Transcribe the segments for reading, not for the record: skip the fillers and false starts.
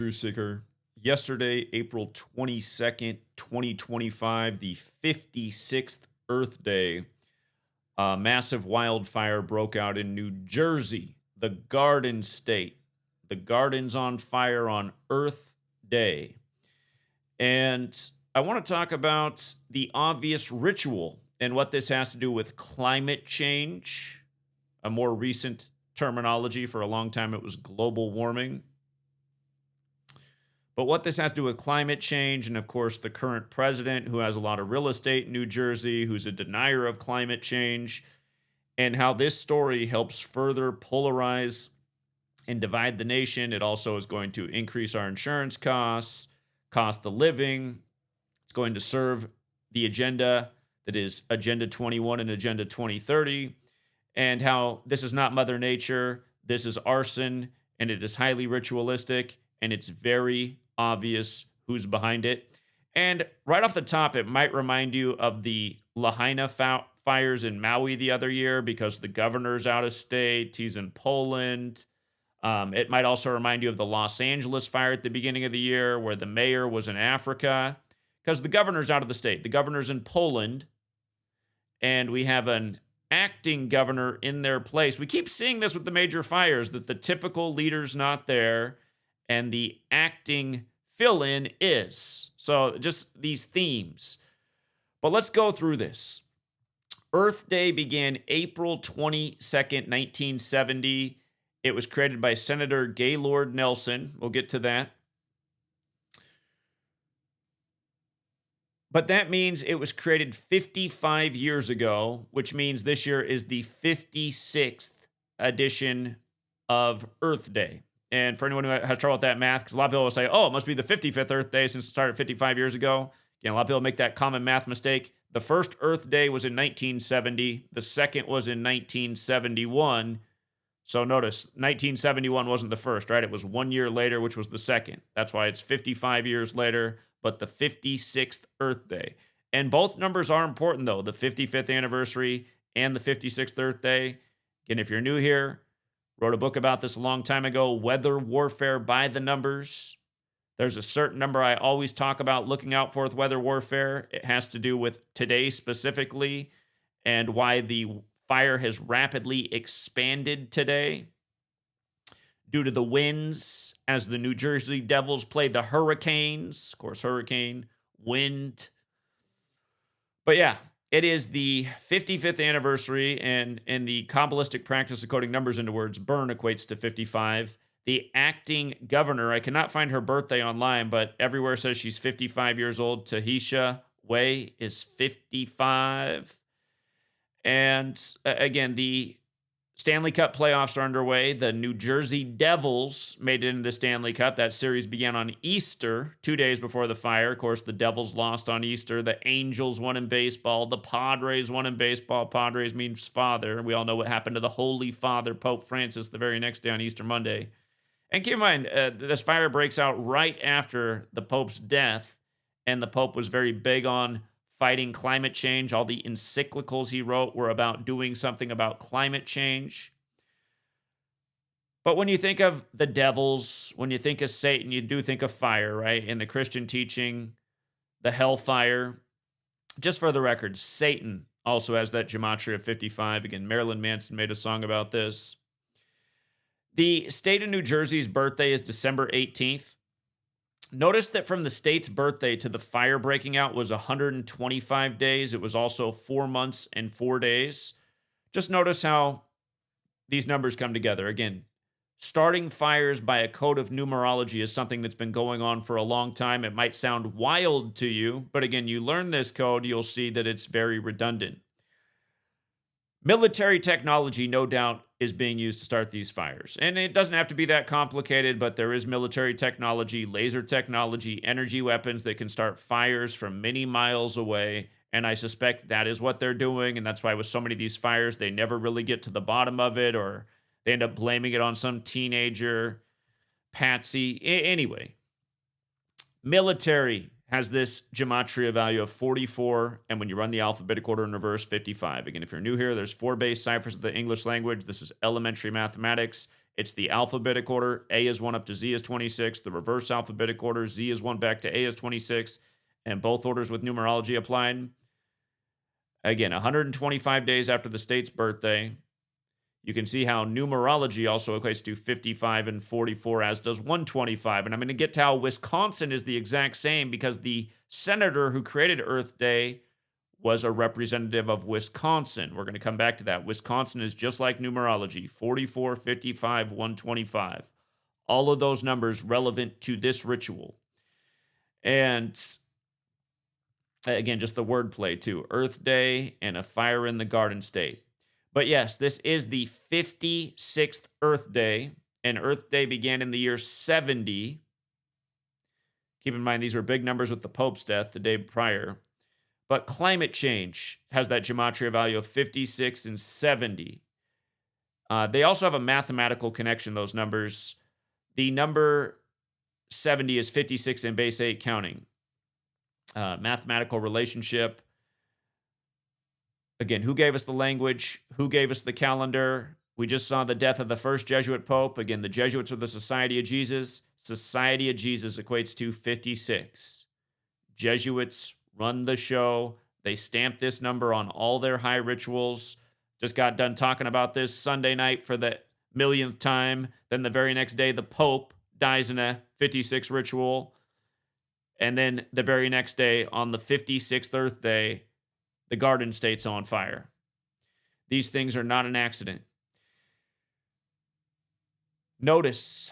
True Seeker. Yesterday, April 22nd, 2025, the 56th Earth Day, a massive wildfire broke out in New Jersey, the Garden State. The garden's on fire on Earth Day. And I want to talk about the obvious ritual and what this has to do with climate change, a more recent terminology. For a long time, it was global warming. But what this has to do with climate change, and of course, the current president who has a lot of real estate in New Jersey, who's a denier of climate change, and how this story helps further polarize and divide the nation. It also is going to increase our insurance costs, cost of living. It's going to serve the agenda that is Agenda 21 and Agenda 2030, and how this is not Mother Nature, this is arson, and it is highly ritualistic, and it's very obvious who's behind it. And right off the top, it might remind you of the Lahaina fires in Maui the other year because the governor's out of state, he's in Poland. It might also remind you of the Los Angeles fire at the beginning of the year where the mayor was in Africa because the governor's out of the state. The governor's in Poland, and we have an acting governor in their place. We keep seeing this with the major fires, that the typical leader's not there and the acting fill-in is. So just these themes. But let's go through this. Earth Day began April 22nd, 1970. It was created by Senator Gaylord Nelson. We'll get to that. But that means it was created 55 years ago, which means this year is the 56th edition of Earth Day. And for anyone who has trouble with that math, because a lot of people will say, oh, it must be the 55th Earth Day since it started 55 years ago. Again, a lot of people make that common math mistake. The first Earth Day was in 1970. The second was in 1971. So notice, 1971 wasn't the first, right? It was 1 year later, which was the second. That's why it's 55 years later, but the 56th Earth Day. And both numbers are important, though, the 55th anniversary and the 56th Earth Day. Again, if you're new here, wrote a book about this a long time ago, Weather Warfare by the Numbers. There's a certain number I always talk about looking out for with weather warfare. It has to do with today specifically and why the fire has rapidly expanded today due to the winds as the New Jersey Devils played the Hurricanes. Of course, hurricane, wind. But yeah, it is the 55th anniversary, and in the Kabbalistic practice of coding numbers into words, burn equates to 55. The acting governor, I cannot find her birthday online, but everywhere says she's 55 years old. Tahisha Way is 55. And again, the Stanley Cup playoffs are underway. The New Jersey Devils made it into the Stanley Cup. That series began on Easter, 2 days before the fire. Of course, the Devils lost on Easter. The Angels won in baseball. The Padres won in baseball. Padres means father. We all know what happened to the Holy Father, Pope Francis, the very next day on Easter Monday. And keep in mind, this fire breaks out right after the Pope's death, and the Pope was very big on fighting climate change. All the encyclicals he wrote were about doing something about climate change. But when you think of the devils, when you think of Satan, you do think of fire, right? In the Christian teaching, the hellfire. Just for the record, Satan also has that gematria of 55. Again, Marilyn Manson made a song about this. The state of New Jersey's birthday is December 18th. Notice that from the state's birthday to the fire breaking out was 125 days. It was also 4 months and 4 days. Just notice how these numbers come together. Again, starting fires by a code of numerology is something that's been going on for a long time. It might sound wild to you, but again, you learn this code, you'll see that it's very redundant. Military technology, no doubt, is being used to start these fires. And it doesn't have to be that complicated, but there is military technology, laser technology, energy weapons that can start fires from many miles away. And I suspect that is what they're doing. And that's why with so many of these fires, they never really get to the bottom of it, or they end up blaming it on some teenager, patsy. Anyway, military has this gematria value of 44, and when you run the alphabetic order in reverse, 55. Again, if you're new here, there's 4 base ciphers of the English language. This is elementary mathematics. It's the alphabetic order. A is 1 up to Z is 26. The reverse alphabetic order, Z is 1 back to A is 26. And both orders with numerology applied. Again, 125 days after the state's birthday. You can see how numerology also equates to 55 and 44, as does 125. And I'm going to get to how Wisconsin is the exact same because the senator who created Earth Day was a representative of Wisconsin. We're going to come back to that. Wisconsin is just like numerology, 44, 55, 125. All of those numbers relevant to this ritual. And again, just the wordplay too. Earth Day and a fire in the Garden State. But yes, this is the 56th Earth Day, and Earth Day began in the year 70. Keep in mind, these were big numbers with the Pope's death the day prior. But climate change has that gematria value of 56 and 70. They also have a mathematical connection, those numbers. The number 70 is 56 in base 8 counting. Mathematical relationship. Again, who gave us the language? Who gave us the calendar? We just saw the death of the first Jesuit Pope. Again, the Jesuits are the Society of Jesus. Society of Jesus equates to 56. Jesuits run the show. They stamp this number on all their high rituals. Just got done talking about this Sunday night for the millionth time. Then the very next day, the Pope dies in a 56 ritual. And then the very next day, on the 56th Earth Day, the Garden State's on fire. These things are not an accident. Notice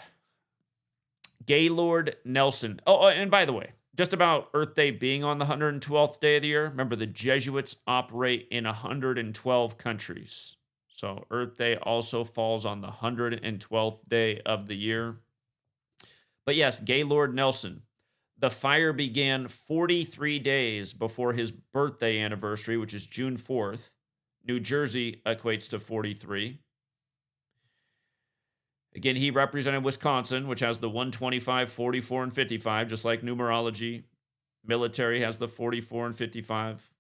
Gaylord Nelson. Oh, and by the way, just about Earth Day being on the 112th day of the year, remember the Jesuits operate in 112 countries. So Earth Day also falls on the 112th day of the year. But yes, Gaylord Nelson. The fire began 43 days before his birthday anniversary, which is June 4th. New Jersey equates to 43. Again, he represented Wisconsin, which has the 125, 44, and 55, just like numerology. Military has the 44 and 55.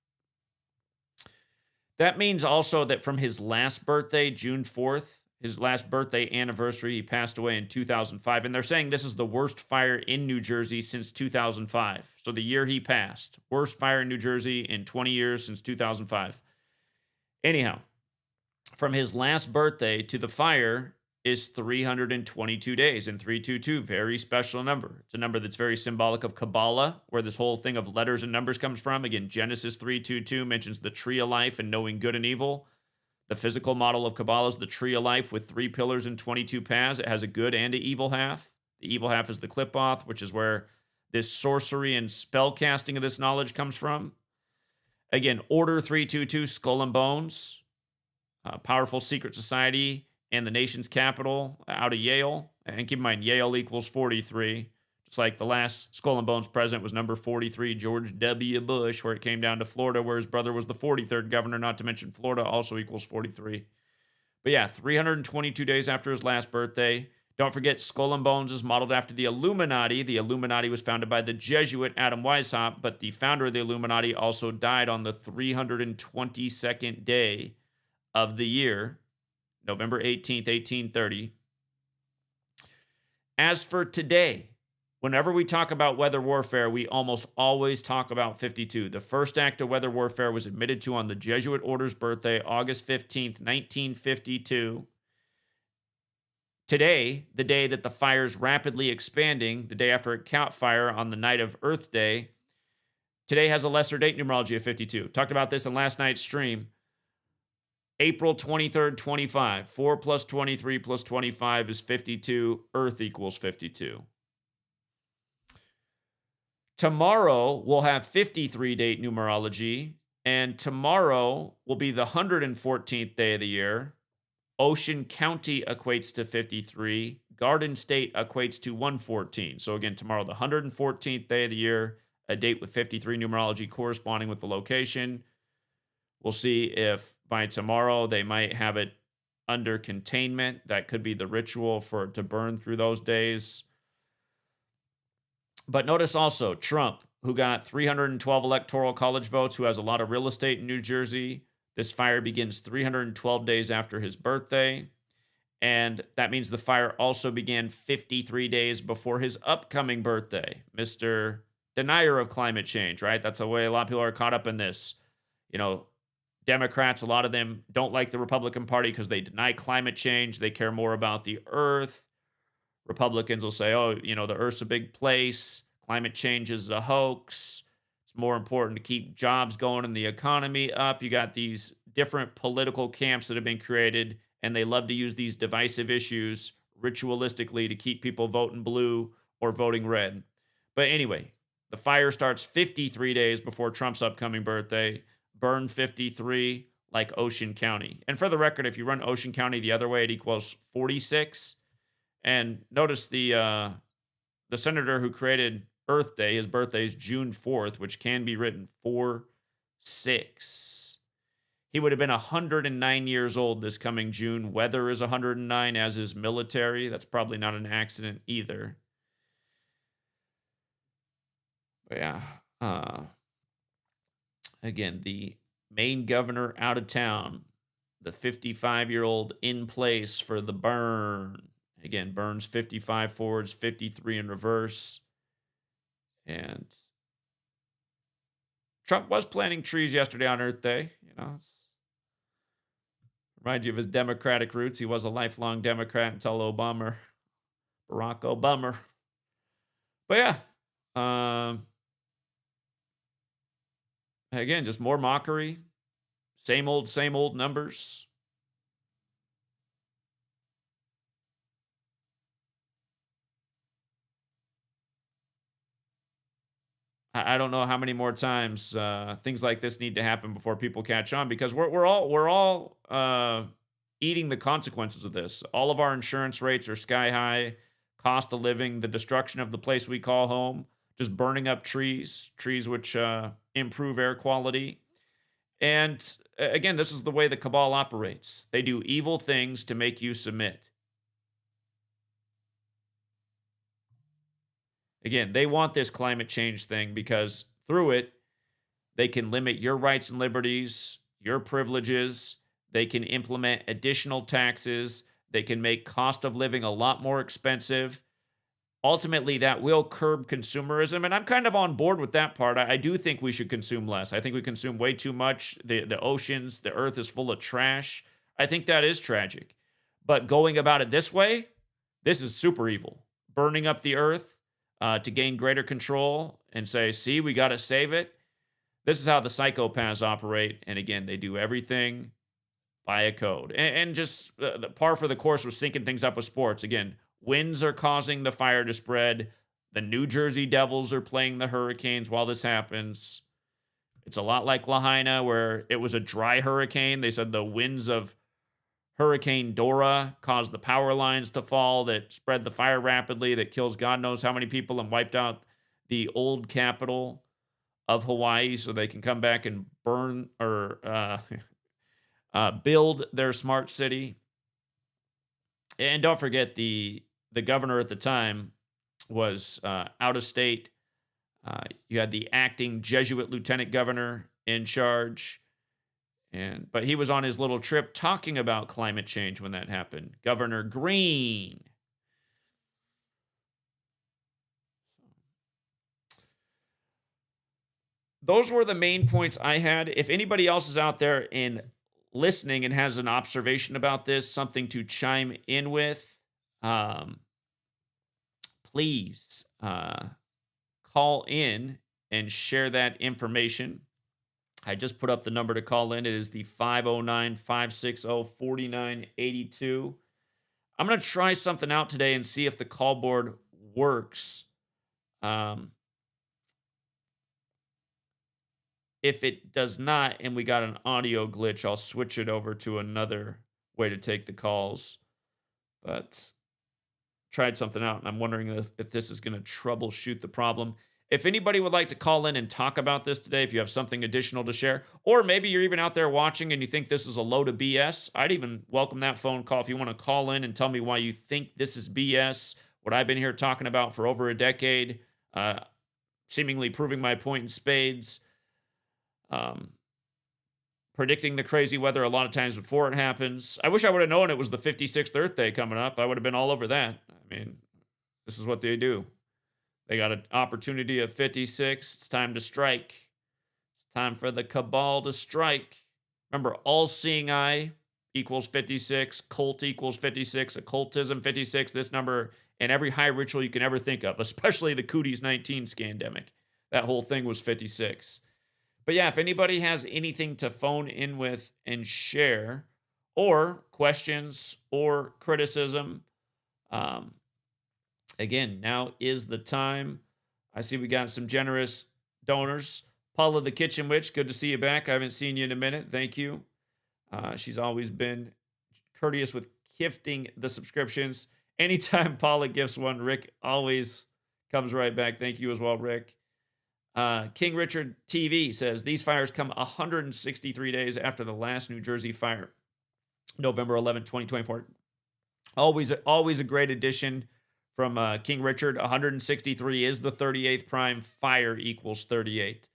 That means also that from his last birthday, June 4th, his last birthday anniversary, he passed away in 2005. And they're saying this is the worst fire in New Jersey since 2005. So the year he passed, worst fire in New Jersey in 20 years since 2005. Anyhow, from his last birthday to the fire is 322 days, and 322, very special number. It's a number that's very symbolic of Kabbalah, where this whole thing of letters and numbers comes from. Again, Genesis 322 mentions the tree of life and knowing good and evil. The physical model of Kabbalah is the tree of life with 3 pillars and 22 paths. It has a good and an evil half. The evil half is the Qliphoth, which is where this sorcery and spell casting of this knowledge comes from. Again, Order 322, Skull and Bones, powerful secret society and the nation's capital out of Yale. And keep in mind, Yale equals 43. Just like the last Skull and Bones president was number 43, George W. Bush, where it came down to Florida, where his brother was the 43rd governor, not to mention Florida also equals 43. But yeah, 322 days after his last birthday. Don't forget, Skull and Bones is modeled after the Illuminati. The Illuminati was founded by the Jesuit Adam Weishaupt, but the founder of the Illuminati also died on the 322nd day of the year, November 18th, 1830. As for today, whenever we talk about weather warfare, we almost always talk about 52. The first act of weather warfare was admitted to on the Jesuit Order's birthday, August 15th, 1952. Today, the day that the fire's rapidly expanding, the day after it caught fire on the night of Earth Day, today has a lesser date numerology of 52. Talked about this in last night's stream. April 23rd, 25. 4 plus 23 plus 25 is 52. Earth equals 52. Tomorrow, we'll have 53 date numerology, and tomorrow will be the 114th day of the year. Ocean County equates to 53. Garden State equates to 114. So again, tomorrow, the 114th day of the year, a date with 53 numerology corresponding with the location. We'll see if by tomorrow they might have it under containment. That could be the ritual for it to burn through those days. But notice also Trump, who got 312 electoral college votes, who has a lot of real estate in New Jersey. This fire begins 312 days after his birthday. And that means the fire also began 53 days before his upcoming birthday. Mr. Denier of climate change, right? That's the way a lot of people are caught up in this. You know, Democrats, a lot of them don't like the Republican Party because they deny climate change. They care more about the earth. Republicans will say, oh, the earth's a big place. Climate change is a hoax. It's more important to keep jobs going and the economy up. You got these different political camps that have been created, and they love to use these divisive issues ritualistically to keep people voting blue or voting red. But anyway, the fire starts 53 days before Trump's upcoming birthday. Burn 53 like Ocean County. And for the record, if you run Ocean County the other way, it equals 46. And notice the senator who created Earth Day, his birthday is June 4th, which can be written 4-6. He would have been 109 years old this coming June. Weather is 109, as is military. That's probably not an accident either. But yeah. Again, the Maine governor out of town. The 55-year-old in place for the burn. Again, burns 55 forwards, 53 in reverse. And Trump was planting trees yesterday on Earth Day. Remind you of his Democratic roots. He was a lifelong Democrat until Barack Obama. But yeah. Again, just more mockery. Same old numbers. I don't know how many more times things like this need to happen before people catch on, because we're all eating the consequences of this. All of our insurance rates are sky high, cost of living, the destruction of the place we call home, just burning up trees which improve air quality. And again, this is the way the cabal operates. They do evil things to make you submit. Again, they want this climate change thing because through it, they can limit your rights and liberties, your privileges. They can implement additional taxes. They can make cost of living a lot more expensive. Ultimately, that will curb consumerism, and I'm kind of on board with that part. I do think we should consume less. I think we consume way too much. The oceans, the earth is full of trash. I think that is tragic. But going about it this way, this is super evil. Burning up the earth to gain greater control and say, see, we got to save it. This is how the psychopaths operate. And again, they do everything by a code. And just the par for the course was syncing things up with sports. Again, winds are causing the fire to spread. The New Jersey Devils are playing the Hurricanes while this happens. It's a lot like Lahaina, where it was a dry hurricane. They said the winds of Hurricane Dora caused the power lines to fall, that spread the fire rapidly, that kills God knows how many people and wiped out the old capital of Hawaii so they can come back and burn or build their smart city. And don't forget, the governor at the time was out of state. You had the acting Jesuit lieutenant governor in charge. But he was on his little trip talking about climate change when that happened. Governor Green. Those were the main points I had. If anybody else is out there in listening and has an observation about this, something to chime in with, please call in and share that information. I just put up the number to call in. It is the 509-560-4982. I'm going to try something out today and see if the call board works. If it does not and we got an audio glitch, I'll switch it over to another way to take the calls. But tried something out, and I'm wondering if this is going to troubleshoot the problem. If anybody would like to call in and talk about this today, if you have something additional to share, or maybe you're even out there watching and you think this is a load of BS, I'd even welcome that phone call if you want to call in and tell me why you think this is BS, what I've been here talking about for over a decade, seemingly proving my point in spades. predicting the crazy weather a lot of times before it happens. I wish I would have known it was the 56th Earth Day coming up. I would have been all over that. I mean, this is what they do. They got an opportunity of 56. It's time to strike. It's time for the cabal to strike. Remember, all-seeing eye equals 56. Cult equals 56. Occultism 56. This number in every high ritual you can ever think of, especially the Cooties 19 scandemic. That whole thing was 56. But yeah, if anybody has anything to phone in with and share, or questions or criticism, again, now is the time. I see we got some generous donors. Paula the Kitchen Witch, good to see you back. I haven't seen you in a minute. Thank you. She's always been courteous with gifting the subscriptions. Anytime Paula gifts one, Rick always comes right back. Thank you as well, Rick. King Richard TV says, these fires come 163 days after the last New Jersey fire, November 11, 2024. Always a great addition from King Richard. 163 is the 38th prime. Fire equals 38.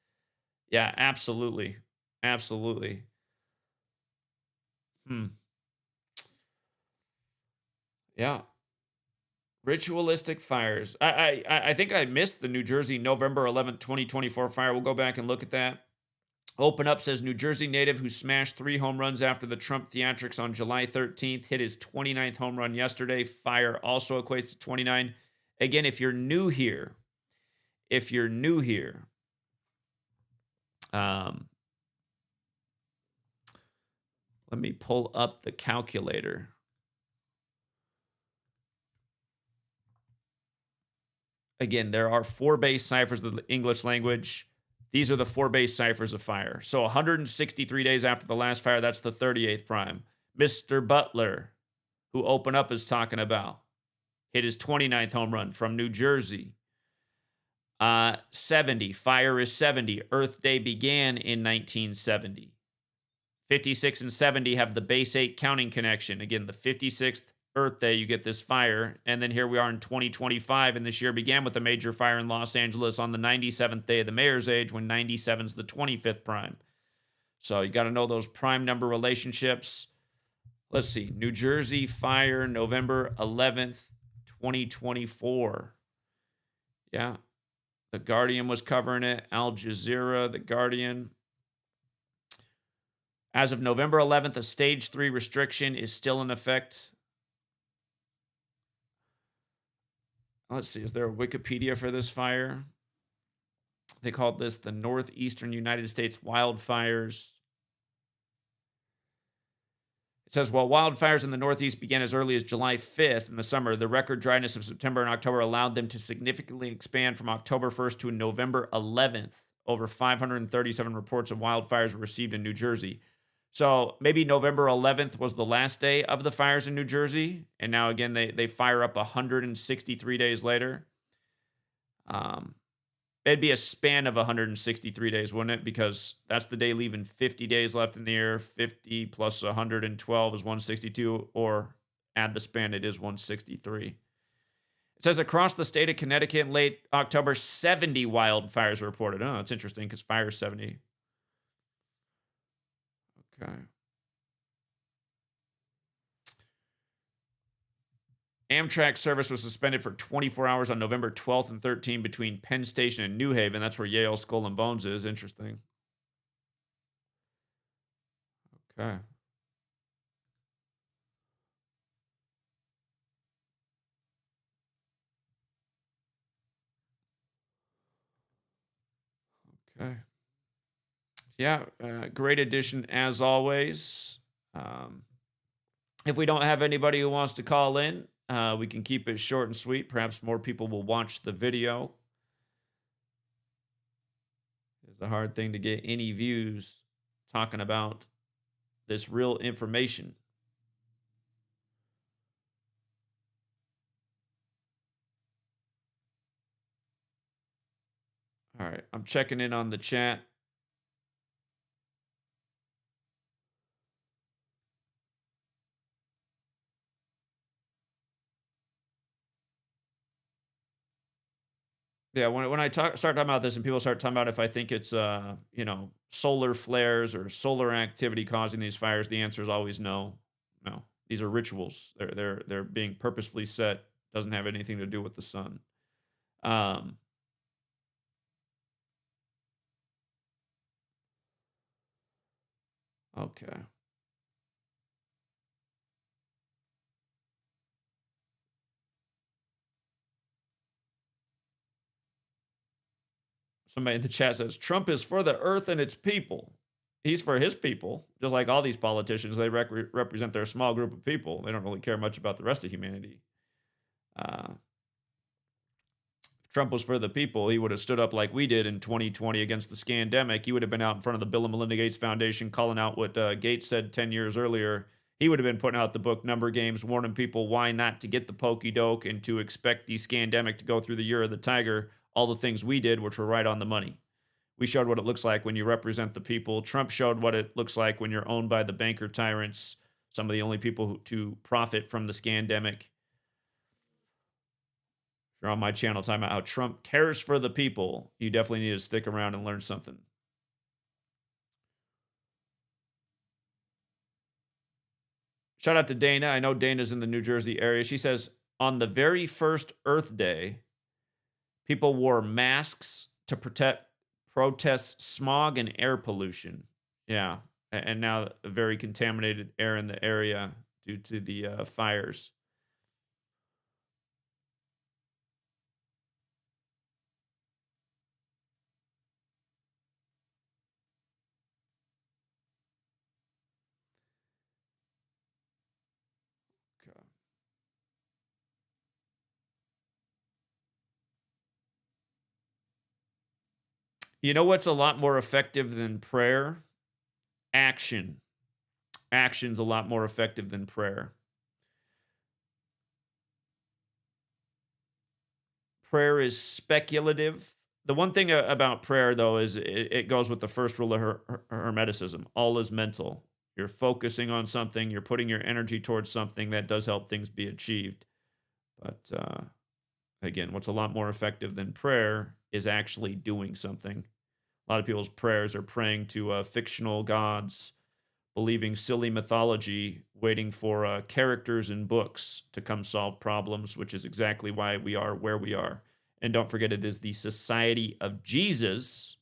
Yeah, absolutely. Absolutely. Yeah. Ritualistic fires. I think I missed the New Jersey November 11th, 2024 fire. We'll go back and look at that. Open Up says New Jersey native who smashed 3 home runs after the Trump theatrics on July 13th hit his 29th home run yesterday. Fire also equates to 29. Again, if you're new here, let me pull up the calculator. Again, there are 4 base ciphers of the English language. These are the 4 base ciphers of fire. So 163 days after the last fire, that's the 38th prime. Mr. Butler, who Open Up is talking about, hit his 29th home run from New Jersey. 70, fire is 70. Earth Day began in 1970. 56 and 70 have the base 8 counting connection. Again, the 56th Earth Day, you get this fire. And then here we are in 2025, and this year began with a major fire in Los Angeles on the 97th day of the mayor's age, when 97 is the 25th prime. So you got to know those prime number relationships. Let's see. New Jersey fire, November 11th, 2024. Yeah. The Guardian was covering it. Al Jazeera, The Guardian. As of November 11th, a stage 3 restriction is still in effect. Let's see, is there a Wikipedia for this fire? They called this the Northeastern United States wildfires. It says, while wildfires in the Northeast began as early as July 5th in the summer, the record dryness of September and October allowed them to significantly expand from October 1st to November 11th. Over 537 reports of wildfires were received in New Jersey. So maybe November 11th was the last day of the fires in New Jersey. And now, again, they fire up 163 days later. It'd be a span of 163 days, wouldn't it? Because that's the day leaving 50 days left in the year. 50 plus 112 is 162. Or add the span, it is 163. It says across the state of Connecticut in late October, 70 wildfires were reported. Oh, that's interesting because fire is 70. Okay. Amtrak service was suspended for 24 hours on November 12th and 13th between Penn Station and New Haven. That's where Yale Skull and Bones is. Interesting. Okay. Okay. Yeah, great addition as always. If we don't have anybody who wants to call in, we can keep it short and sweet. Perhaps more people will watch the video. It's a hard thing to get any views talking about this real information. All right, I'm checking in on the chat. Yeah, when I start talking about this and people start talking about if I think it's solar flares or solar activity causing these fires, the answer is always no. No. These are rituals. They're being purposefully set. Doesn't have anything to do with the sun. Um okay. Somebody in the chat says Trump is for the earth and its people. He's for his people, just like all these politicians. They represent their small group of people. They don't really care much about the rest of humanity. Uh, if Trump was for the people, he would have stood up like we did in 2020 against the scandemic. He would have been out in front of the Bill and Melinda Gates Foundation calling out what Gates said 10 years earlier. He would have been putting out the book Number Games, warning people why not to get the pokey doke and to expect the scandemic to go through the year of the tiger. All the things we did, which were right on the money. We showed what it looks like when you represent the people. Trump showed what it looks like when you're owned by the banker tyrants, some of the only people to profit from the scandemic. If you're on my channel talking about how Trump cares for the people, you definitely need to stick around and learn something. Shout out to Dana. I know Dana's in the New Jersey area. She says, on the very first Earth Day, people wore masks to protest smog and air pollution. Yeah. And now very contaminated air in the area due to the fires. Okay. You know what's a lot more effective than prayer? Action. Action's a lot more effective than prayer. Prayer is speculative. The one thing about prayer, though, is it goes with the first rule of Hermeticism. All is mental. You're focusing on something. You're putting your energy towards something that does help things be achieved. But again, what's a lot more effective than prayer is actually doing something. A lot of people's prayers are praying to fictional gods, believing silly mythology, waiting for characters in books to come solve problems, which is exactly why we are where we are. And don't forget, it is the Society of Jesus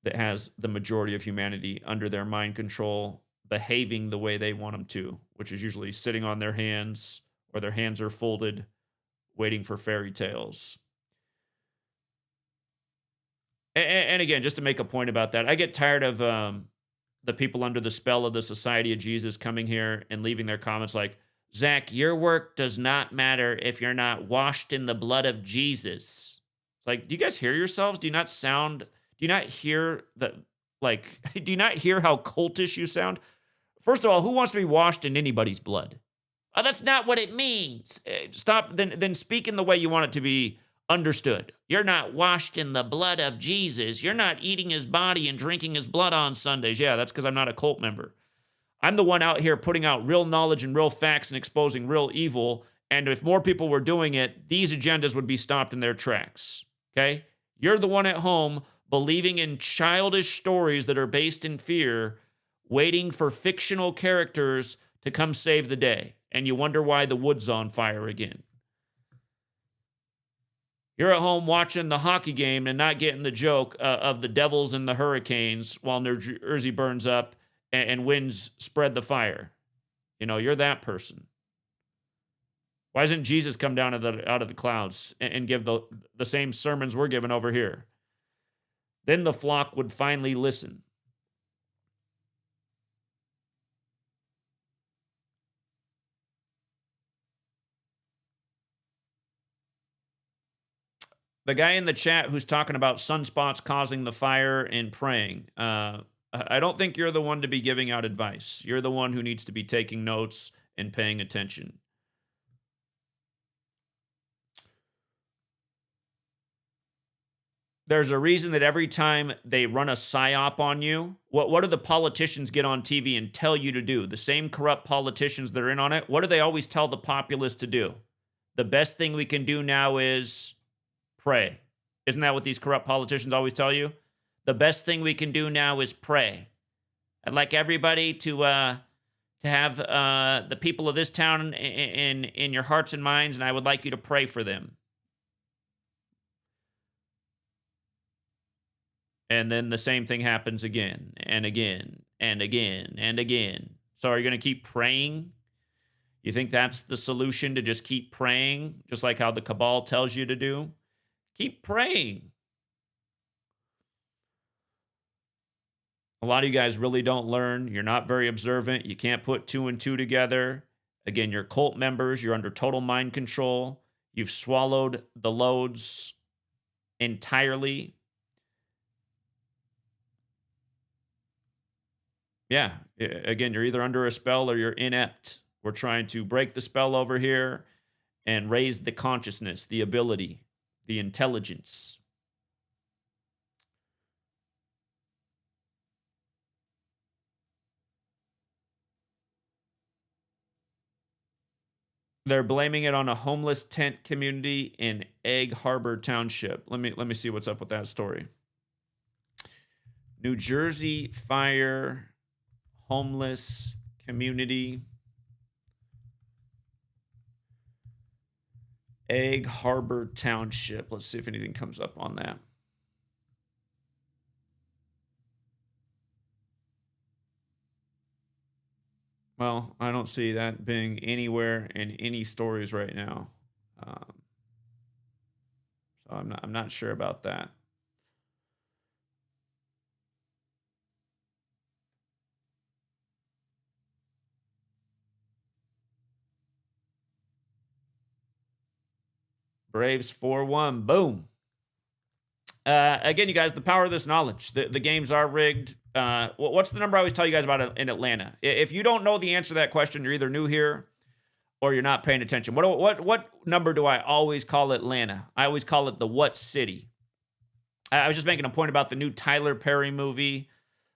that has the majority of humanity under their mind control, behaving the way they want them to, which is usually sitting on their hands or their hands are folded, waiting for fairy tales. And again, just to make a point about that, I get tired of the people under the spell of the Society of Jesus coming here and leaving their comments like, Zach, your work does not matter if you're not washed in the blood of Jesus. It's like, do you guys hear yourselves? Do you not hear that, like, do you not hear how cultish you sound? First of all, who wants to be washed in anybody's blood? Oh, that's not what it means. Stop, then speak in the way you want it to be understood. You're not washed in the blood of Jesus. You're not eating his body and drinking his blood on Sundays. Yeah, that's because I'm not a cult member. I'm the one out here putting out real knowledge and real facts and exposing real evil. And if more people were doing it, these agendas would be stopped in their tracks. Okay? You're the one at home believing in childish stories that are based in fear, waiting for fictional characters to come save the day. And you wonder why the wood's on fire again. You're at home watching the hockey game and not getting the joke of the Devils and the Hurricanes while New Jersey burns up and winds spread the fire. You know, you're that person. Why doesn't Jesus come down out of the clouds and give the same sermons we're giving over here? Then the flock would finally listen. The guy in the chat who's talking about sunspots causing the fire and praying, I don't think you're the one to be giving out advice. You're the one who needs to be taking notes and paying attention. There's a reason that every time they run a psyop on you, what do the politicians get on TV and tell you to do? The same corrupt politicians that are in on it, what do they always tell the populace to do? The best thing we can do now is pray. Isn't that what these corrupt politicians always tell you? The best thing we can do now is pray. I'd like everybody to have the people of this town in your hearts and minds, and I would like you to pray for them. And then the same thing happens again and again and again and again. So are you going to keep praying? You think that's the solution, to just keep praying, just like how the cabal tells you to do? Keep praying. A lot of you guys really don't learn. You're not very observant. You can't put 2 and 2 together. Again, you're cult members. You're under total mind control. You've swallowed the loads entirely. Yeah, again, you're either under a spell or you're inept. We're trying to break the spell over here and raise the consciousness, the ability, the intelligence. They're blaming it on a homeless tent community in Egg Harbor Township. Let me see what's up with that story. New Jersey fire, homeless community, Egg Harbor Township. Let's see if anything comes up on that. Well, I don't see that being anywhere in any stories right now. So I'm not sure about that. Braves 4-1. Boom. Again, you guys, the power of this knowledge. The games are rigged. What's the number I always tell you guys about in Atlanta? If you don't know the answer to that question, you're either new here or you're not paying attention. What number do I always call Atlanta? I always call it the what city. I was just making a point about the new Tyler Perry movie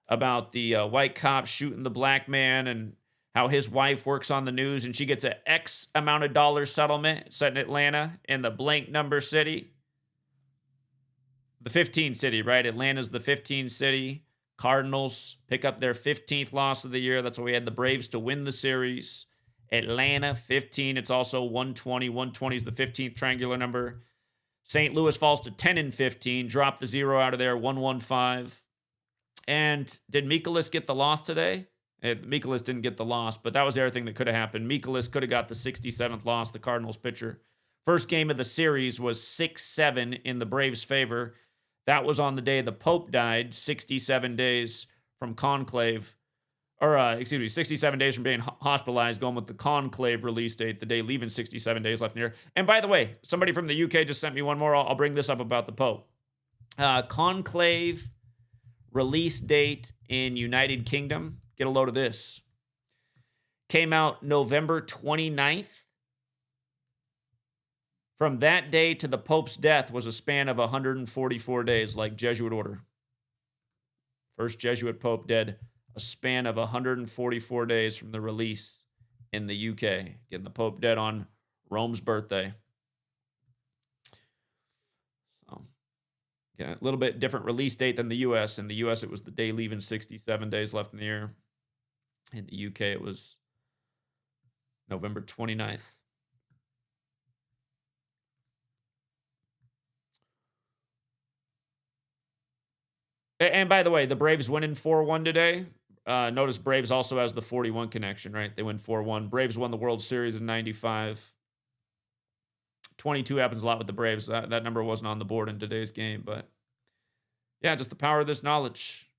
about the white cop shooting the black man and how his wife works on the news and she gets an X amount of dollars settlement set in Atlanta in the blank number city. The 15 city, right? Atlanta's the 15 city. Cardinals pick up their 15th loss of the year. That's why we had the Braves to win the series. Atlanta, 15. It's also 120. 120 is the 15th triangular number. St. Louis falls to 10 and 15. Drop the 0 out of there, 115. And did Mikolas get the loss today? Mikolas didn't get the loss, but that was the other thing that could have happened. Mikolas could have got the 67th loss, the Cardinals pitcher. First game of the series was 6-7 in the Braves' favor. That was on the day the Pope died, 67 days from conclave. Or, 67 days from being hospitalized, going with the conclave release date, the day leaving 67 days left in the year. And by the way, somebody from the UK just sent me one more. I'll bring this up about the Pope. Conclave release date in United Kingdom. Get a load of this. Came out November 29th. From that day to the Pope's death was a span of 144 days, like Jesuit order. First Jesuit Pope dead, a span of 144 days from the release in the UK. Getting the Pope dead on Rome's birthday. So, yeah, a little bit different release date than the US. In the US, it was the day leaving 67 days left in the year. In the UK, it was November 29th. And by the way, the Braves winning 4-1 today. Notice Braves also has the 41 connection, right? They win 4-1. Braves won the World Series in 95. 22 happens a lot with the Braves. That number wasn't on the board in today's game, but yeah, just the power of this knowledge.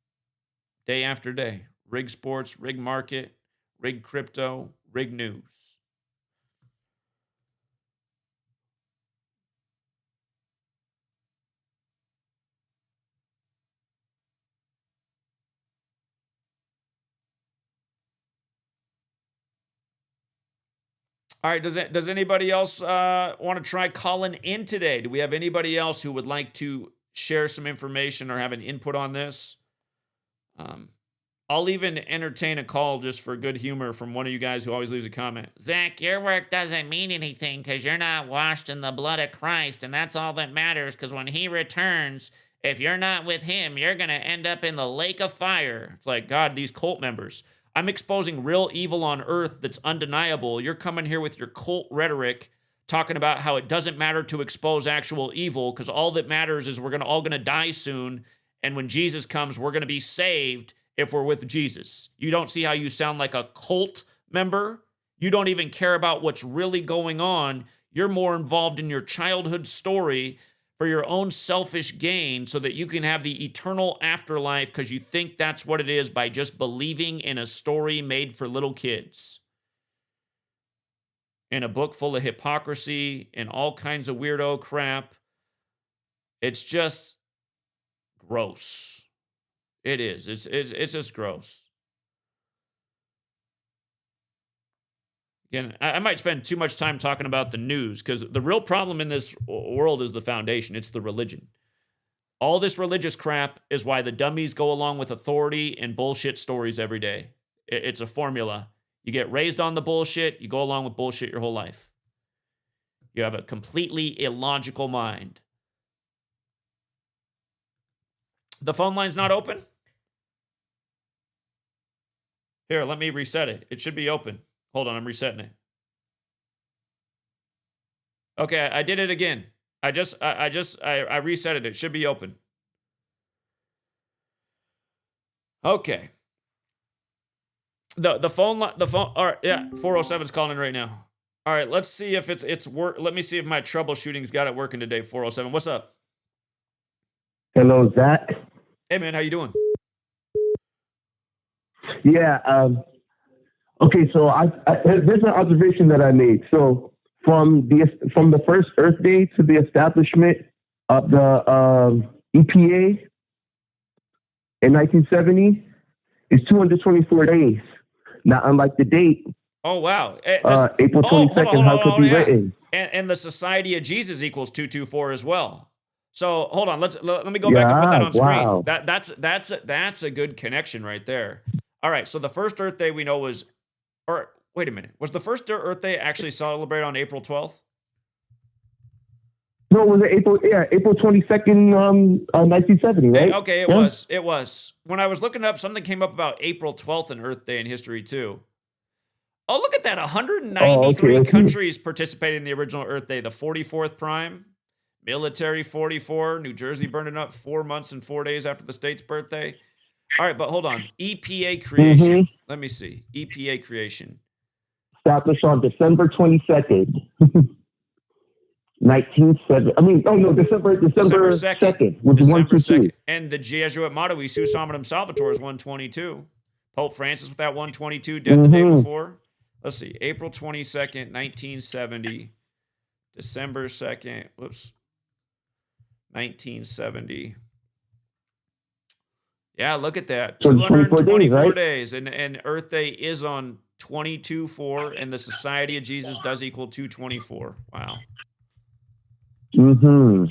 Day after day. Rig sports, rig market, rig crypto, rig news. All right, does anybody else want to try calling in today? Do we have anybody else who would like to share some information or have an input on this? I'll even entertain a call just for good humor from one of you guys who always leaves a comment. Zach, your work doesn't mean anything because you're not washed in the blood of Christ, and that's all that matters, because when he returns, if you're not with him, you're going to end up in the lake of fire. It's like, God, these cult members. I'm exposing real evil on earth that's undeniable. You're coming here with your cult rhetoric, talking about how it doesn't matter to expose actual evil because all that matters is we're all going to die soon, and when Jesus comes, we're going to be saved if we're with Jesus. You don't see how you sound like a cult member? You don't even care about what's really going on. You're more involved in your childhood story for your own selfish gain so that you can have the eternal afterlife because you think that's what it is by just believing in a story made for little kids. In a book full of hypocrisy and all kinds of weirdo crap. It's just gross. It is. It's just gross. Again, I might spend too much time talking about the news because the real problem in this world is the foundation. It's the religion. All this religious crap is why the dummies go along with authority and bullshit stories every day. It's a formula. You get raised on the bullshit, you go along with bullshit your whole life. You have a completely illogical mind. The phone line's not open? Here, let me reset it. It should be open. Hold on, I'm resetting it. Okay, I did it again. I reset it. It should be open. Okay. The phone, all right, yeah, 407's calling in right now. All right, let's see if it's work. Let me see if my troubleshooting's got it working today, 407. What's up? Hello, Zach. Hey, man, how you doing? Yeah. Okay, so there's an observation that I made. So from the first Earth Day to the establishment of the EPA in 1970 is 224 days. Now, unlike the date. Oh, wow. April 22nd, how could be written? And the Society of Jesus equals 224 as well. So hold on, let me go back and put that on screen. Wow. That's a good connection right there. All right, so the first Earth Day we know was, or wait a minute, was the first Earth Day actually celebrated on April 12th? No, it was April 22nd, 1970, right? Okay, it was. When I was looking up, something came up about April 12th and Earth Day in history too. Oh, look at that, 193 countries participated in the original Earth Day, the 44th prime. Military 44, New Jersey burning up 4 months and 4 days after the state's birthday. All right, but hold on. EPA creation. Mm-hmm. Let me see. EPA creation. Established on December 22nd, 1970. December 2nd, which is 122. And the Jesuit motto, "We Sus Hominum Salvator," is 122. Pope Francis with that 122, dead the day before. Let's see. April 22nd, 1970. December 2nd. 1970. Yeah, look at that. 224 days. And Earth Day is on 22/4, and the Society of Jesus does equal 224. Wow. Mm-hmm.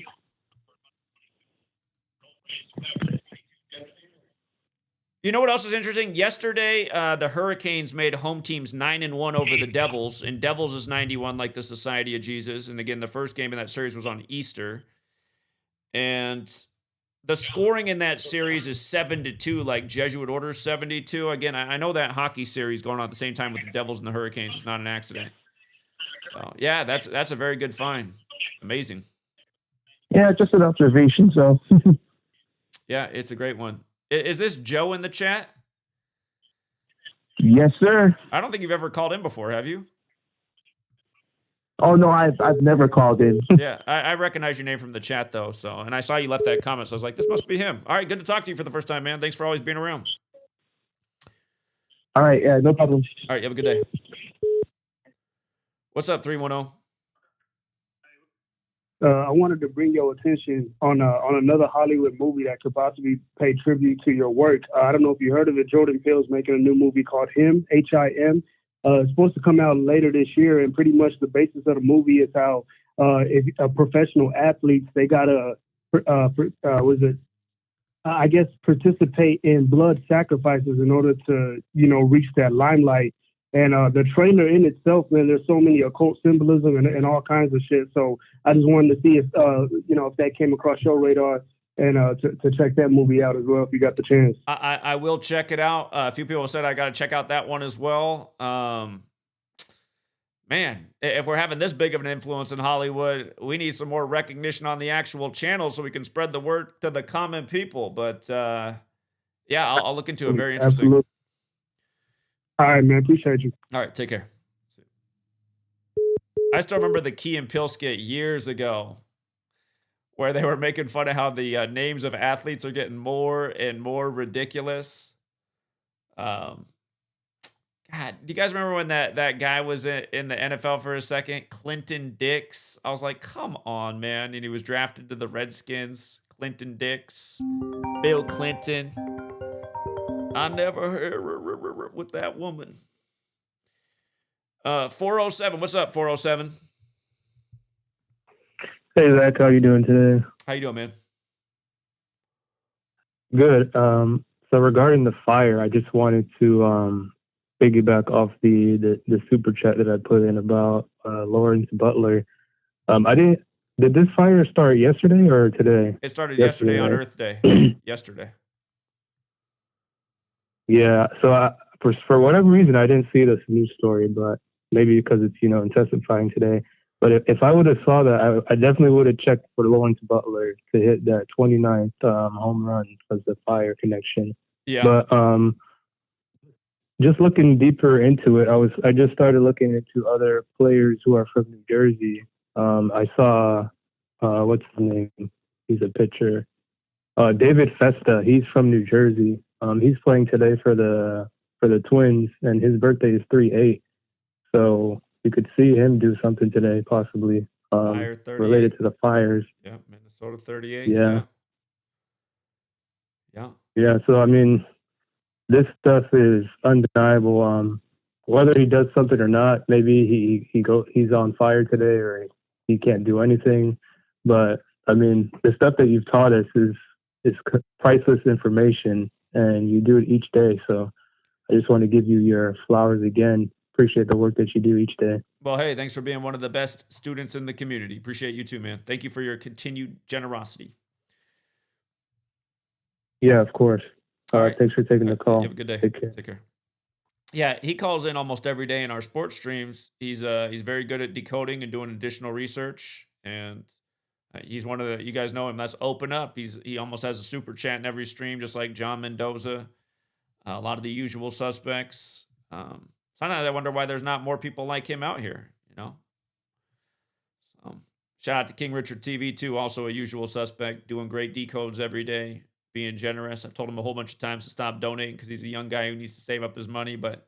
You know what else is interesting? Yesterday, the Hurricanes made home teams 9-1 over the Devils, and Devils is 91 like the Society of Jesus. And again, the first game in that series was on Easter. And the scoring in that series is 7-2, like Jesuit Order 72. Again, I know that hockey series going on at the same time with the Devils and the Hurricanes is not an accident. So, yeah, that's a very good find. Amazing. Yeah, just an observation. So. Yeah, it's a great one. Is this Joe in the chat? Yes, sir. I don't think you've ever called in before, have you? Oh, no, I've never called in. Yeah, I recognize your name from the chat, though. So, and I saw you left that comment, so I was like, this must be him. All right, good to talk to you for the first time, man. Thanks for always being around. All right, yeah, no problem. All right, you have a good day. What's up, 310? I wanted to bring your attention on another Hollywood movie that could possibly pay tribute to your work. I don't know if you heard of it. Jordan Peele's making a new movie called Him, H-I-M. It's supposed to come out later this year, and pretty much the basis of the movie is how if professional athletes, they got I guess, participate in blood sacrifices in order to, reach that limelight. And the trailer in itself, man, there's so many occult symbolism and all kinds of shit. So I just wanted to see if, if that came across your radar and to check that movie out as well if you got the chance. I will check it out. A few people said I got to check out that one as well. Man, if we're having this big of an influence in Hollywood, we need some more recognition on the actual channel so we can spread the word to the common people. But yeah, I'll look into it. Very interesting. Absolutely. All right, man. Appreciate you. All right, take care. I still remember the Key and Peele skit years ago where they were making fun of how the names of athletes are getting more and more ridiculous. God, do you guys remember when that guy was in the NFL for a second? Clinton Dix. I was like, come on, man. And he was drafted to the Redskins. Clinton Dix. Bill Clinton. I never heard with that woman. 407. What's up, 407? Hey, Zach. How you doing today? How you doing, man? Good. So regarding the fire, I just wanted to piggyback off the super chat that I put in about Lawrence Butler. Did this fire start yesterday or today? It started yesterday on right? Earth Day. Yesterday. Yeah. So for whatever reason, I didn't see this news story, but maybe because it's intensifying today. But if I would have saw that, I definitely would have checked for Lawrence Butler to hit that 29th home run as the fire connection. Yeah. But just looking deeper into it, I just started looking into other players who are from New Jersey. I saw what's his name? He's a pitcher. David Festa. He's from New Jersey. He's playing today for the Twins, and his birthday is 3/8. So you could see him do something today, possibly related to the fires. Yeah, Minnesota 38. Yeah. Yeah. Yeah. So I mean, this stuff is undeniable. Whether he does something or not, maybe he's on fire today, or he can't do anything. But I mean, the stuff that you've taught us is priceless information, and you do it each day. So I just want to give you your flowers again. Appreciate the work that you do each day. Well, hey, thanks for being one of the best students in the community. Appreciate you too, man. Thank you for your continued generosity. Yeah, of course. All right. Thanks for taking the call. You have a good day. Take care. Take care. Yeah, he calls in almost every day in our sports streams. He's very good at decoding and doing additional research, and he's one of the, you guys know him. That's Open Up. He almost has a super chat in every stream, just like John Mendoza. A lot of the usual suspects. Sometimes I wonder why there's not more people like him out here. So shout out to King Richard TV too. Also a usual suspect, doing great decodes every day. Being generous. I've told him a whole bunch of times to stop donating because he's a young guy who needs to save up his money, but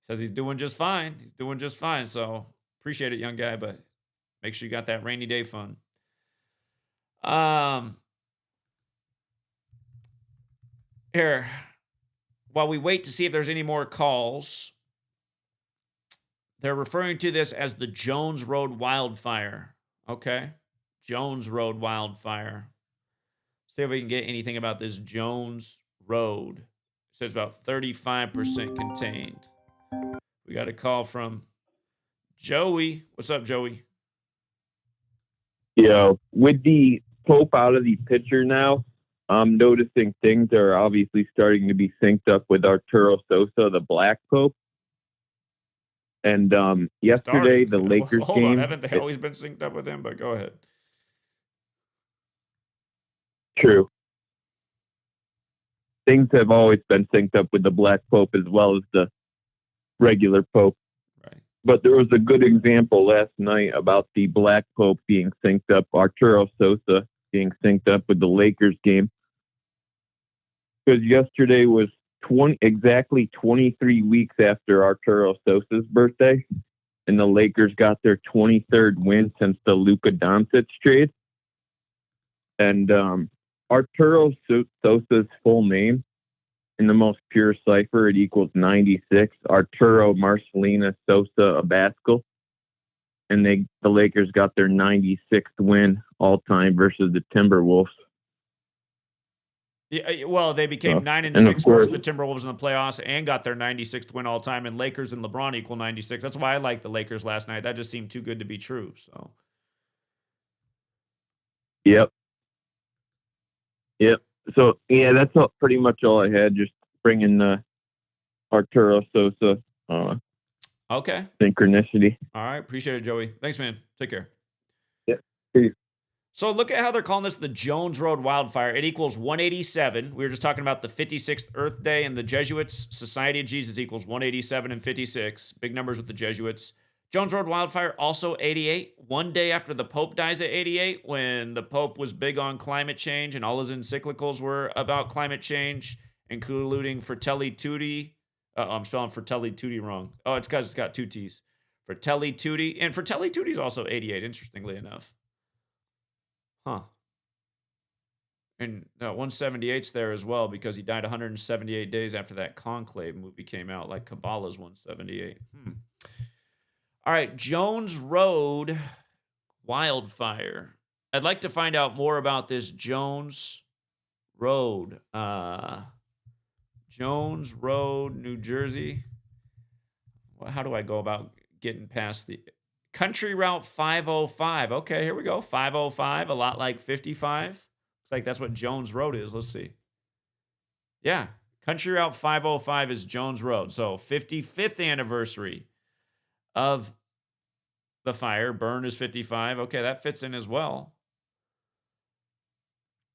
he says he's doing just fine. He's doing just fine. So appreciate it, young guy, but make sure you got that rainy day fund. Here, while we wait to see if there's any more calls, they're referring to this as the Jones Road wildfire. Okay? Jones Road wildfire. See if we can get anything about this Jones Road. It says about 35% contained. We got a call from Joey. What's up, Joey? With the Pope out of the picture now, I'm noticing things are obviously starting to be synced up with Arturo Sosa, the Black Pope. And yesterday, the Lakers Hold game. on, haven't they always been synced up with him? But go ahead. True. Things have always been synced up with the Black Pope as well as the regular Pope. Right. But there was a good example last night about the Black Pope being synced up, Arturo Sosa being synced up with the Lakers game. Because yesterday was exactly 23 weeks after Arturo Sosa's birthday, and the Lakers got their 23rd win since the Luka Doncic trade. And Arturo Sosa's full name, in the most pure cipher, it equals 96. Arturo Marcelina Sosa Abascal. And the Lakers got their 96th win all time versus the Timberwolves. Yeah, well, they became 9-6 and of course, versus the Timberwolves in the playoffs and got their 96th win all time. And Lakers and LeBron equal 96. That's why I like the Lakers last night. That just seemed too good to be true. So, yep. So yeah, that's pretty much all I had. Just bringing Arturo Sosa okay. synchronicity. All right. Appreciate it, Joey. Thanks, man. Take care. Yeah. Peace. So look at how they're calling this the Jones Road Wildfire. It equals 187. We were just talking about the 56th Earth Day, and the Jesuits Society of Jesus equals 187 and 56. Big numbers with the Jesuits. Jones Road Wildfire also 88. One day after the Pope dies at 88, when the Pope was big on climate change and all his encyclicals were about climate change, including Fratelli Tutti. I'm spelling Fratelli Tutti wrong. Oh, it's because it's got two T's. Fratelli Tutti. And Fratelli Tutti is also 88, interestingly enough. Huh. And 178's there as well because he died 178 days after that Conclave movie came out, like Kabbalah's 178. All right, Jones Road Wildfire. I'd like to find out more about this Jones Road. Jones Road, New Jersey. How do I go about getting past the Country Route 505? Okay, here we go. 505, a lot like 55. Looks like that's what Jones Road is. Let's see. Yeah, Country Route 505 is Jones Road. So 55th anniversary of the fire. Burn is 55. Okay, that fits in as well.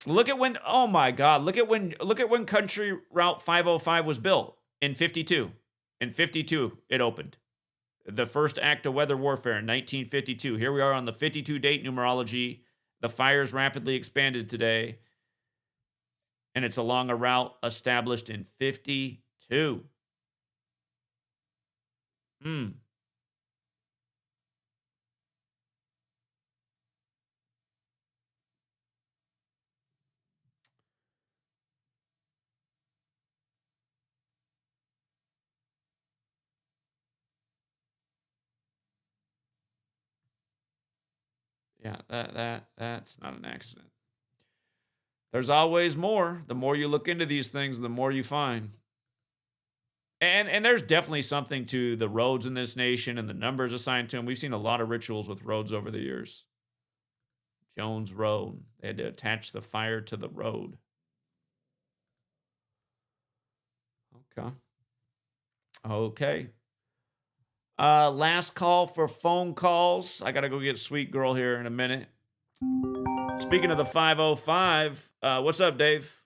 Look at when, oh my God, look at when Country Route 505 was built in 52. In 52, it opened. The first act of weather warfare in 1952. Here we are on the 52 date numerology. The fire's rapidly expanded today. And it's along a route established in 52. Yeah, that's not an accident. There's always more. The more you look into these things, the more you find. And there's definitely something to the roads in this nation and the numbers assigned to them. We've seen a lot of rituals with roads over the years. Jones Road. They had to attach the fire to the road. Okay. Last call for phone calls. I got to go get Sweet Girl here in a minute. Speaking of the 505, what's up, Dave?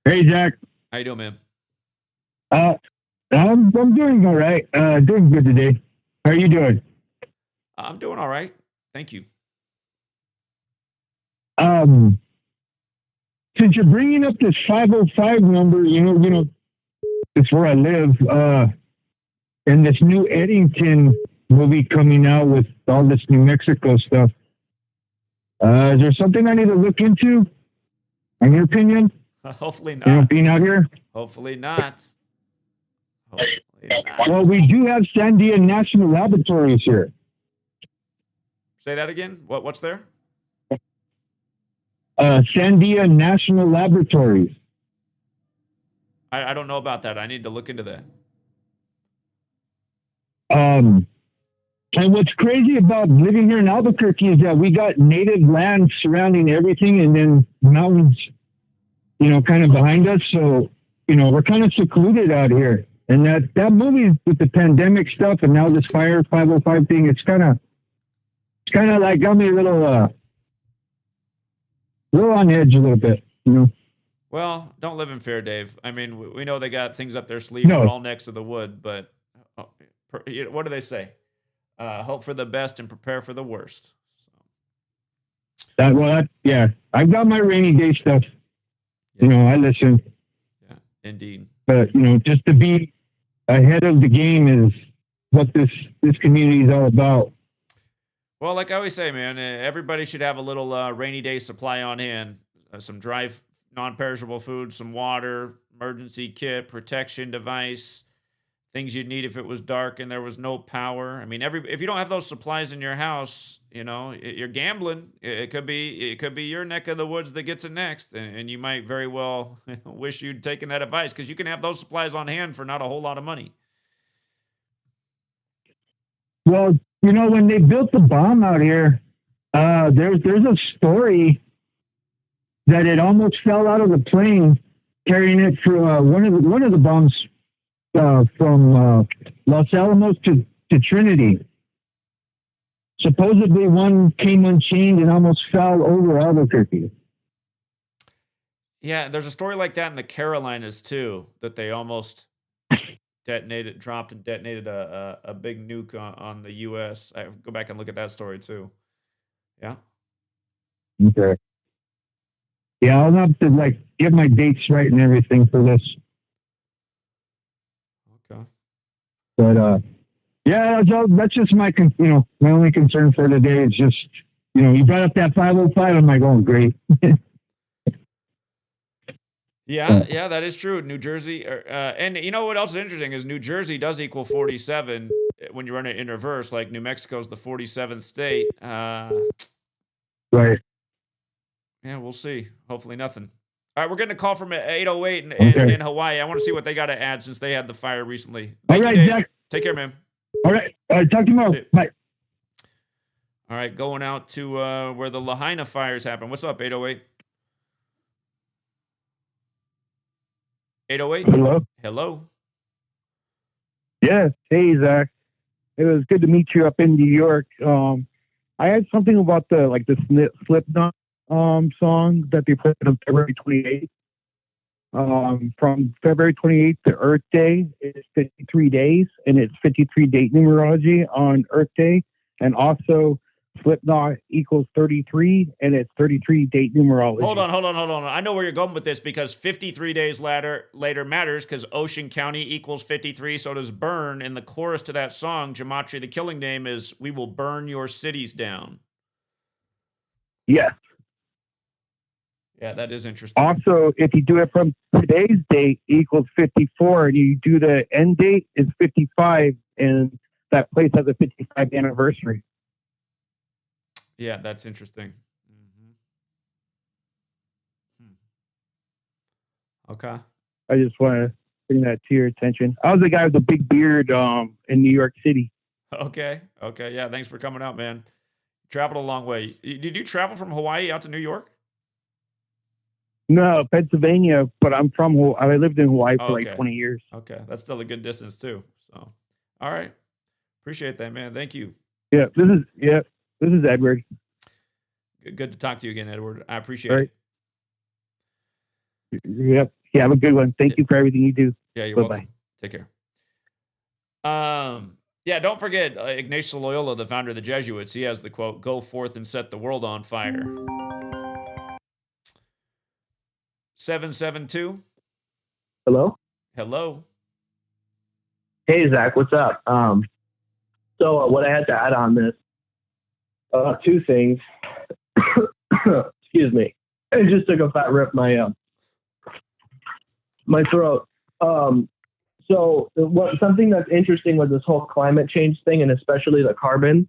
Hey, Jack. How you doing, man? I'm doing all right. Doing good today. How are you doing? I'm doing all right. Thank you. Since you're bringing up this 505 number, you know, it's where I live. And this new Eddington movie coming out with all this New Mexico stuff. Is there something I need to look into? In your opinion? Hopefully not. You know, being out here? Hopefully not. Hopefully not. Well, we do have Sandia National Laboratories here. Say that again. What's there? Sandia National Laboratories. I don't know about that. I need to look into that. And what's crazy about living here in Albuquerque is that we got native land surrounding everything and then mountains, you know, kind of behind us. So, you know, we're kind of secluded out here. And that movie with the pandemic stuff and now this fire 505 thing, it's kind of like got me a little on edge a little bit, you know. Well, don't live in fear, Dave. I mean, we know they got things up their sleeve for all necks of the wood, but what do they say? Hope for the best and prepare for the worst. So. Yeah, I've got my rainy day stuff. Yeah. You know, I listen. Yeah, indeed. But, you know, just to be ahead of the game is what this community is all about. Well, like I always say, man, everybody should have a little rainy day supply on hand. Some dry, non-perishable food, some water, emergency kit, protection device, things you'd need if it was dark and there was no power. I mean, if you don't have those supplies in your house, you're gambling. It could be your neck of the woods that gets it next, and you might very well wish you'd taken that advice, because you can have those supplies on hand for not a whole lot of money. Well, when they built the bomb out here, there's a story that it almost fell out of the plane carrying it for one of the bombs from Los Alamos to Trinity. Supposedly one came unchained and almost fell over Albuquerque. Yeah, there's a story like that in the Carolinas too, that they almost dropped and detonated a big nuke on the U.S. I go back and look at that story too. Yeah. Okay. Yeah, I'll have to get my dates right and everything for this. Okay. But yeah, that's just my my only concern for today is just you brought up that 505. I'm like, oh, great. Yeah, that is true. New Jersey, and you know what else is interesting is New Jersey does equal 47 when you run it in reverse. Like New Mexico is the 47th state. Right. Yeah, we'll see. Hopefully nothing. All right, we're getting a call from 808 in Hawaii. I want to see what they got to add since they had the fire recently. Thank you, Dave. Jack. Take care, man. All right. Talk to you tomorrow. Bye. All right, going out to where the Lahaina fires happen. What's up, 808? 808? Hello? Hello? Yeah. Hey, Zach. It was good to meet you up in New York. I had something about the Slipknot song that they played on February 28th. From February 28th to Earth Day, it's 53 days, and it's 53 date numerology on Earth Day. And also, Slipknot equals 33, and it's 33 date numerology. Hold on. I know where you're going with this, because 53 days later matters, because Ocean County equals 53. So does burn. And the chorus to that song, Gematria, the killing name, is "We will burn your cities down." Yes. Yeah, that is interesting. Also, if you do it from today's date equals 54, and you do the end date is 55, and that place has a 55th anniversary. Yeah, that's interesting. Okay. I just want to bring that to your attention. I was the guy with the big beard in New York City. Okay. Yeah, thanks for coming out, man. Traveled a long way. Did you travel from Hawaii out to New York? No, Pennsylvania, but I lived in Hawaii for 20 years. Okay, that's still a good distance too. So, all right. Appreciate that, man. Thank you. Yeah, this is Edward. Good to talk to you again, Edward. I appreciate it. Yep. Yeah, have a good one. Thank you for everything you do. Yeah, you're welcome. Take care. Yeah, don't forget Ignatius Loyola, the founder of the Jesuits. He has the quote, "Go forth and set the world on fire." 772. Hello? Hello. Hey, Zach, what's up? So what I had to add on this, two things. Excuse me. I just took a fat rip my throat. So something that's interesting with this whole climate change thing, and especially the carbon.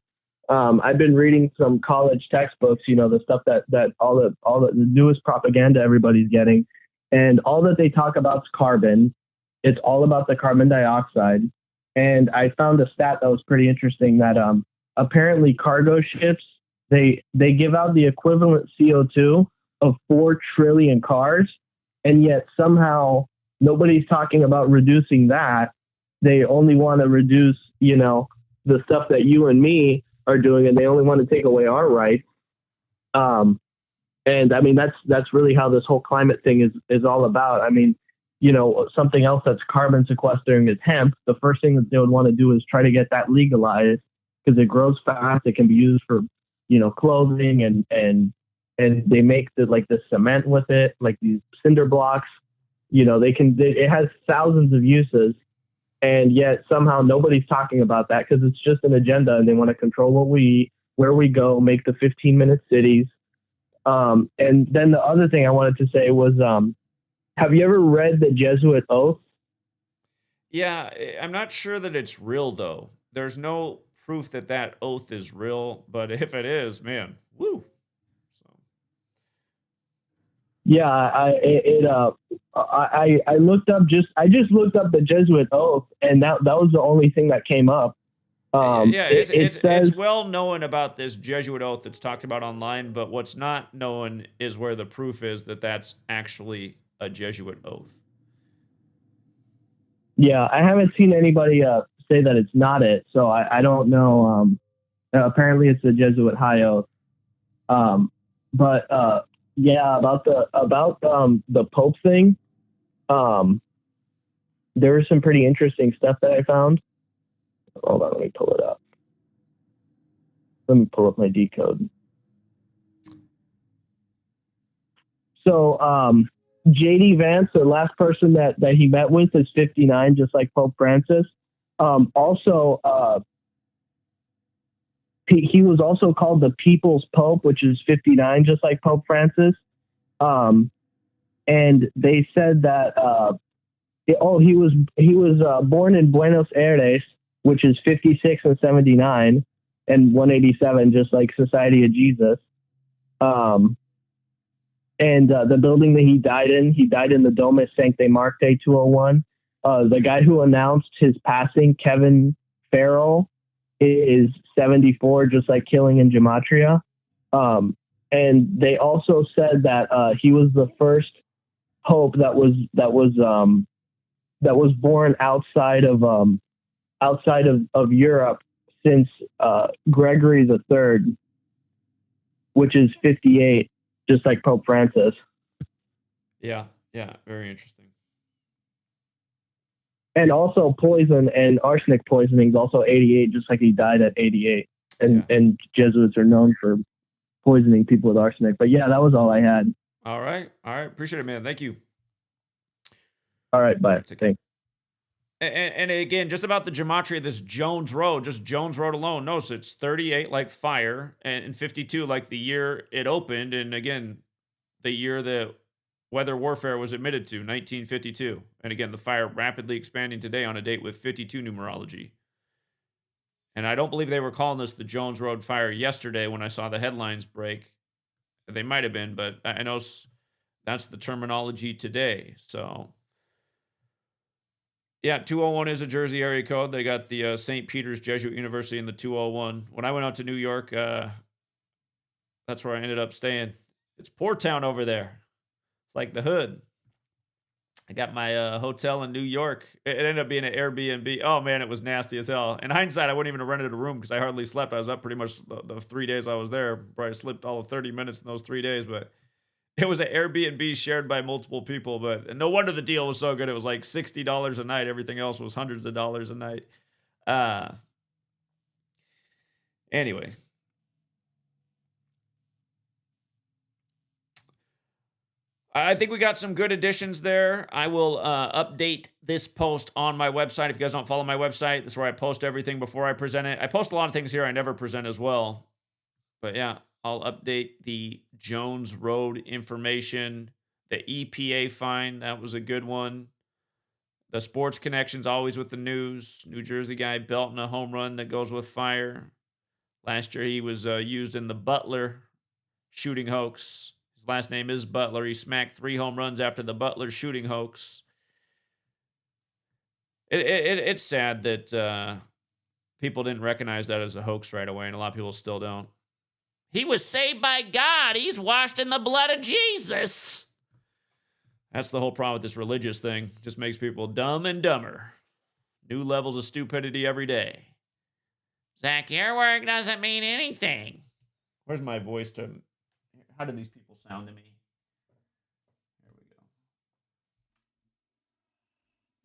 I've been reading some college textbooks, the stuff that all the newest propaganda everybody's getting, and all that they talk about is carbon. It's all about the carbon dioxide. And I found a stat that was pretty interesting that apparently cargo ships, they give out the equivalent CO2 of 4 trillion cars, and yet somehow nobody's talking about reducing that. They only want to reduce, the stuff that you and me are doing, and they only want to take away our rights. And I mean, that's really how this whole climate thing is all about. I mean, something else that's carbon sequestering is hemp. The first thing that they would want to do is try to get that legalized because it grows fast. It can be used for, clothing and they make the cement with it, like these cinder blocks. It has thousands of uses, and yet somehow nobody's talking about that because it's just an agenda, and they want to control what we eat, where we go, make the 15-minute cities. And then the other thing I wanted to say was, have you ever read the Jesuit Oath? Yeah, I'm not sure that it's real though. There's no proof that that oath is real, but if it is, man, woo. So, Yeah, I looked up I just looked up the Jesuit oath, and that was the only thing that came up. yeah, It it's says, well known about this Jesuit oath that's talked about online, but what's not known is where the proof is that that's actually a Jesuit oath. yeah, I haven't seen anybody say that it's not it, so I don't know. Apparently, it's the Jesuit high oath. But yeah, about the Pope thing, there was some pretty interesting stuff that I found. Hold on, let me pull it up. Let me pull up my decode. So, JD Vance, the last person that he met with, is 59, just like Pope Francis. Also, he was also called the People's Pope, which is 59, just like Pope Francis. And they said that he was born in Buenos Aires, which is 56 and 79, and 187, just like Society of Jesus. And the building that he died in the Domus Sancte Marte 201. The guy who announced his passing, Kevin Farrell, is 74, just like Killing in Gematria. And they also said that he was the first pope that was born outside of Europe since Gregory the Third, which is 58, just like Pope Francis. Yeah, very interesting. And also poison and arsenic poisoning is also 88, just like he died at 88. And Jesuits are known for poisoning people with arsenic. But yeah, that was all I had. All right. Appreciate it, man. Thank you. All right, bye. Thanks. And again, just about the gematria, this Jones Road, just Jones Road alone. Notice it's 38 like fire and 52 like the year it opened. And again, the year the weather warfare was admitted to, 1952. And again, the fire rapidly expanding today on a date with 52 numerology. And I don't believe they were calling this the Jones Road fire yesterday when I saw the headlines break. They might have been, but I know that's the terminology today. So, yeah, 201 is a Jersey area code. They got the St. Peter's Jesuit University in the 201. When I went out to New York, that's where I ended up staying. It's poor town over there. It's like the hood. I got my hotel in New York. It ended up being an Airbnb. Oh, man, it was nasty as hell. In hindsight, I wouldn't even have rented a room because I hardly slept. I was up pretty much the 3 days I was there. Probably slept all of 30 minutes in those 3 days, but it was an Airbnb shared by multiple people. But no wonder the deal was so good. It was like $60 a night. Everything else was hundreds of dollars a night. Anyway. I think we got some good additions there. I will update this post on my website. If you guys don't follow my website, this is where I post everything before I present it. I post a lot of things here I never present as well. But yeah, I'll update the Jones Road information. The EPA fine, that was a good one. The sports connections, always with the news. New Jersey guy belting a home run that goes with fire. Last year he was used in the Butler shooting hoax. Last name is Butler. He smacked 3 home runs after the Butler shooting hoax. It's sad that people didn't recognize that as a hoax right away, and a lot of people still don't. He was saved by God. He's washed in the blood of Jesus. That's the whole problem with this religious thing. Just makes people dumb and dumber. New levels of stupidity every day. Zach, your work doesn't mean anything. Where's my voice to... How do these people sound to me? There we go.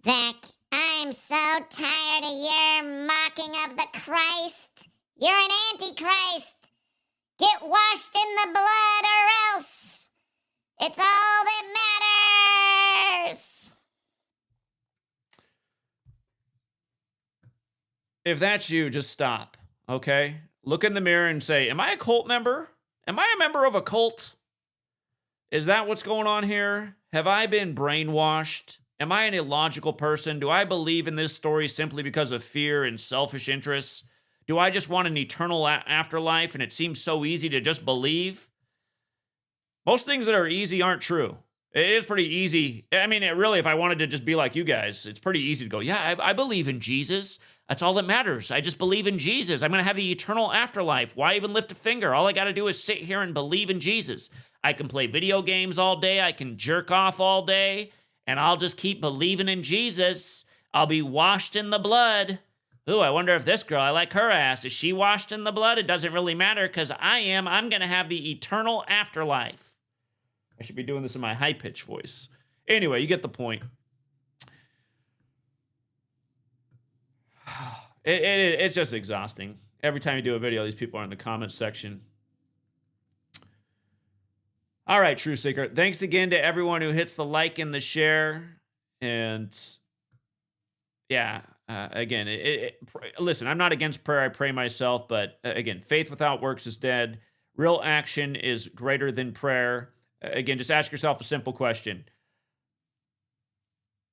Zach, I'm so tired of your mocking of the Christ. You're an antichrist. Get washed in the blood or else. It's all that matters. If that's you, just stop, okay? Look in the mirror and say, am I a cult member? Am I a member of a cult? Is that what's going on here? Have I been brainwashed? Am I an illogical person? Do I believe in this story simply because of fear and selfish interests? Do I just want an eternal afterlife and it seems so easy to just believe? Most things that are easy aren't true. It is pretty easy. I mean, really, if I wanted to just be like you guys, it's pretty easy to go, yeah, I believe in Jesus. That's all that matters. I just believe in Jesus. I'm going to have the eternal afterlife. Why even lift a finger? All I got to do is sit here and believe in Jesus. I can play video games all day. I can jerk off all day. And I'll just keep believing in Jesus. I'll be washed in the blood. Ooh, I wonder if this girl, I like her ass. Is she washed in the blood? It doesn't really matter because I am. I'm going to have the eternal afterlife. I should be doing this in my high-pitched voice. Anyway, you get the point. It's just exhausting. Every time you do a video, these people are in the comments section. All right, True Seeker. Thanks again to everyone who hits the like and the share. And yeah, again, listen, I'm not against prayer. I pray myself. But again, faith without works is dead. Real action is greater than prayer. Again, just ask yourself a simple question.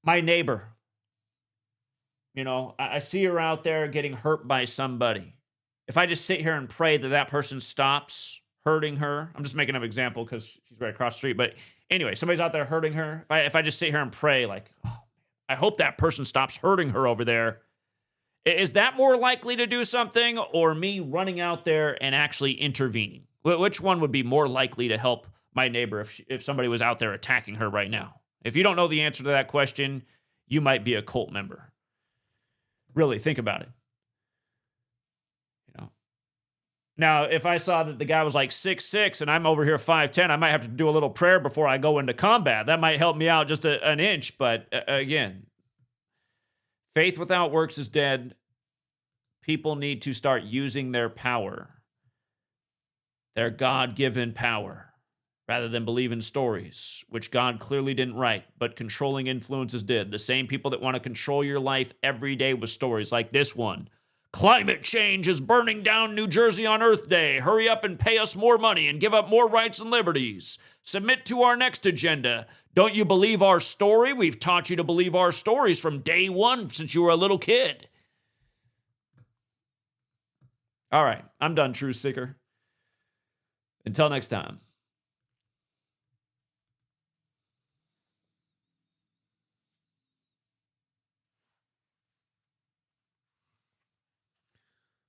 My neighbor, you know, I see her out there getting hurt by somebody. If I just sit here and pray that that person stops hurting her, I'm just making an example because she's right across the street. But anyway, somebody's out there hurting her. If I just sit here and pray like, oh, I hope that person stops hurting her over there. Is that more likely to do something or me running out there and actually intervening? Which one would be more likely to help my neighbor if somebody was out there attacking her right now? If you don't know the answer to that question, you might be a cult member. Really, think about it. You know. Now, if I saw that the guy was like 6'6" and I'm over here 5'10", I might have to do a little prayer before I go into combat. That might help me out just an inch. But again, faith without works is dead. People need to start using their power, their God-given power, rather than believe in stories, which God clearly didn't write, but controlling influences did. The same people that want to control your life every day with stories like this one. Climate change is burning down New Jersey on Earth Day. Hurry up and pay us more money and give up more rights and liberties. Submit to our next agenda. Don't you believe our story? We've taught you to believe our stories from day one since you were a little kid. All right, I'm done, True Seeker. Until next time.